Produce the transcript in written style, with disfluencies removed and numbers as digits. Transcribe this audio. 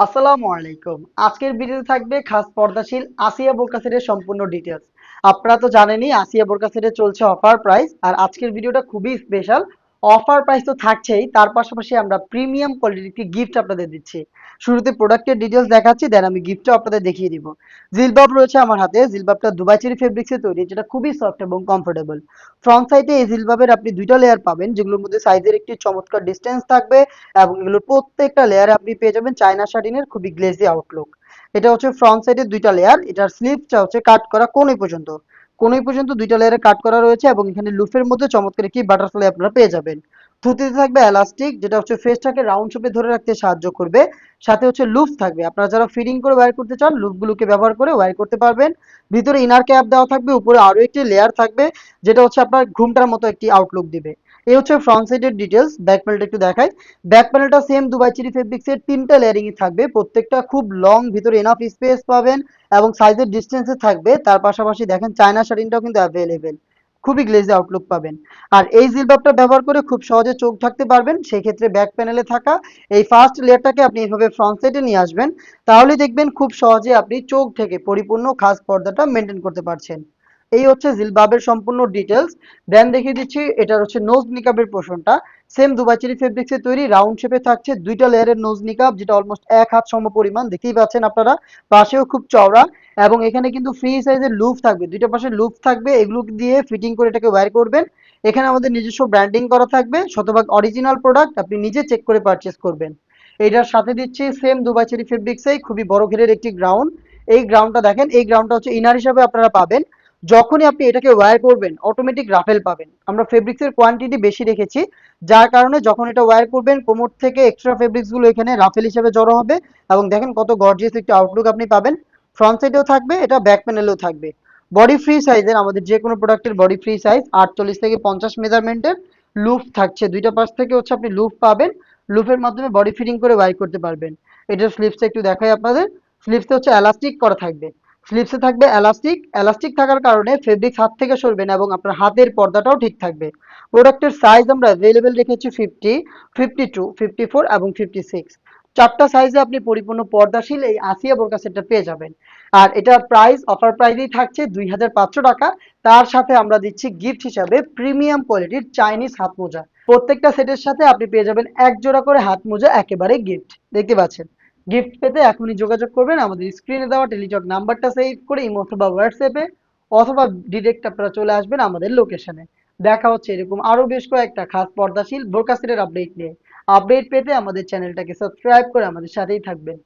আসসালামু আলাইকুম। আজকের ভিডিওতে থাকবে খাস পর্দাশীল আসিয়া বোরকা সেটের সম্পূর্ণ ডিটেলস। আপনারা তো জানেনই আসিয়া বোরকা সেটে চলছে অফার প্রাইস, আর আজকের ভিডিওটা খুবই স্পেশাল। অফার প্রাইস তো থাকছেই, তার পাশাপাশি আমরা প্রিমিয়াম কোয়ালিটির একটি গিফট আপনাদের দিচ্ছি। শুরুতে প্রোডাক্টের ডিটেলস দেখাচ্ছি, দেন আমি গিফটটা আপনাদের দেখিয়ে দিব। জিলবাব রয়েছে আমার হাতে। জিলবাবটা দুবাই চেরি ফেব্রিক্সে তৈরি, যেটা খুবই সফট এবং কমফোর্টেবল। ফ্রন্ট সাইডে এই জিলবাবের আপনি দুইটা লেয়ার পাবেন, যেগুলোর মধ্যে সাইজের একটি চমৎকার ডিস্টেন্স থাকবে, এবং এগুলোর প্রত্যেকটা লেয়ারে আপনি পেয়ে যাবেন চায়না শাটিনের খুবই গ্লেজি আউটলুক। এটা হচ্ছে ফ্রন্ট সাইডের দুইটা লেয়ার। এটার স্লিভটা হচ্ছে কাট করা কোনই পর্যন্ত দুইটা লেয়ারে কাট করা রয়েছে, এবং এখানে লুফের মধ্যে চমৎকার একটি বাটারফ্লাই আপনারা পেয়ে যাবেন। থুতিতে থাকবে এলাস্টিক, যেটা হচ্ছে ফেসটাকে রাউন্ড শেপে ধরে রাখতে সাহায্য করবে। সাথে হচ্ছে লুফ থাকবে, আপনারা যারা ফিটিং করে ওয়্যার করতে চান লুফগুলোকে ব্যবহার করে ওয়্যার করতে পারবেন। ভিতরে ইনার ক্যাপ দেওয়া থাকবে, উপরে আরো একটি লেয়ার থাকবে, যেটা হচ্ছে আপনার ঘুমটার মতো একটি আউটলুক দিবে। এই হচ্ছে ফ্রন্ট সাইডের ডিটেলস। ব্যাক প্যানেলটা একটু দেখাই। ব্যাক প্যানেলটা সেম দুবাই চেরি ফেব্রিক্সের তিনটা লেয়ারিং থাকবে, প্রত্যেকটা খুব লং, ভিতরে এনাফ স্পেস পাবেন এবং সাইজের ডিস্টেন্সে থাকবে। তার পাশাপাশি দেখেন চায়না শাড়িটাও কিন্তু অ্যাভেলেবেল, খুবই গ্লেজি আউটলুক পাবেন। আর এই জিলবাবটা ব্যবহার করে খুব সহজে চোখ ঢাকতে পারবেন, সেই ক্ষেত্রে ব্যাক প্যানেলে থাকা এই ফার্স্ট লেয়ারটাকে আপনি এইভাবে ফ্রন্ট সাইডে নিয়ে আসবেন, তাহলে দেখবেন খুব সহজে আপনি চোখ থেকে পরিপূর্ণ খাস পর্দাটা মেনটেন করতে পারছেন। এই হচ্ছে জিলবাবের সম্পূর্ণ ডিটেলস। দেন দেখিয়ে দিচ্ছি এটার হচ্ছে নোজ নিকাবের পোর্শনটা। সেম দুবাই চেরি ফেব্রিক্সে তৈরি, রাউন্ড শেপে থাকছে দুইটা লেয়ারের নোজ নিকাব, যেটা অলমোস্ট এক হাত সম পরিমাণ, দেখতেই পাচ্ছেন আপনারা। পাশেও খুব চওড়া, এবং এখানে কিন্তু ফ্রি সাইজের লুফ থাকবে, দুইটা পাশে লুফ থাকবে, এগুলো দিয়ে ফিটিং করে এটাকে ওয়্যার করবেন। এখানে আমাদের নিজস্ব ব্র্যান্ডিং করা থাকবে, শতভাগ অরিজিনাল প্রোডাক্ট, আপনি নিজে চেক করে পারচেস করবেন। এটার সাথে দিচ্ছি সেম দুবাই চেরি ফেব্রিক্সেই খুবই বড় ঘেরের একটি গ্রাউন্ড। এই গ্রাউন্ডটা দেখেন, এই গ্রাউন্ডটা হচ্ছে ইনার হিসাবে আপনারা পাবেন। যখনই আপনি এটাকে ওয়্যার করবেন অটোমেটিক রাফেল পাবেন। আমরা ফেব্রিক্সের কোয়ান্টিটি বেশি রেখেছি, যার কারণে যখন এটা ওয়্যার করবেন কোমর থেকে এক্সট্রা ফেব্রিক্স গুলো এখানে রাফেল হিসেবে জড়ো হবে, এবং দেখেন কত গর্জিয়াস একটা আউটলুক আপনি পাবেন। ফ্রন্ট সাইডেও থাকবে, এটা ব্যাক প্যানেলেও থাকবে। বডি ফ্রি সাইজের, আমাদের যে কোনো প্রোডাক্টের বডি ফ্রি সাইজ 48 থেকে 50 মেজারমেন্টের লুফ থাকছে, দুইটা পাশ থেকে হচ্ছে আপনি লুফ পাবেন। লুফের মাধ্যমে বডি ফিটিং করে ওয়্যার করতে পারবেন। এটার স্লিভসটা একটু দেখাই আপনাদের। স্লিভসে হচ্ছে এলাস্টিক করা থাকবে। স্লিভসে থাকবে এলাস্টিক। এলাস্টিক থাকার কারণে ফেব্রিক্স হাত থেকে সরবে না, এবং আপনার হাতের পর্দাটাও ঠিক থাকবে। প্রোডাক্টের সাইজ আমরা অ্যাভেলেবেল রেখেছি 50, 52, 54 এবং 56। চারটা সাইজে আপনি পরিপূর্ণ পর্দাশীল এই আসিয়া বোরকা সেটটা পেয়ে যাবেন। আর এটার প্রাইস অফার প্রাইসেই থাকছে 2500 টাকা। তার সাথে আমরা দিচ্ছি গিফট হিসাবে প্রিমিয়াম কোয়ালিটির চাইনিজ হাত মোজা। প্রত্যেকটা সেটের সাথে আপনি পেয়ে যাবেন এক জোড়া করে হাত মোজা, একেবারে গিফট। দেখতে পাচ্ছেন। গিফট পেতে এখনই যোগাযোগ করবেন আমাদের স্ক্রিনে দেওয়া টেলিটক নাম্বারটা সেভ করে ইমো অথবা হোয়াটসঅ্যাপে, অথবা ডিরেক্ট আপনারা চলে আসবেন আমাদের লোকেশনে। দেখা হচ্ছে এরকম আরো বেশ কয়েকটা খাস পর্দাশীল বোরকা সেটের আপডেট নিয়ে। আপডেট পেতে আমাদের চ্যানেলটাকে সাবস্ক্রাইব করে আমাদের সাথেই থাকবেন।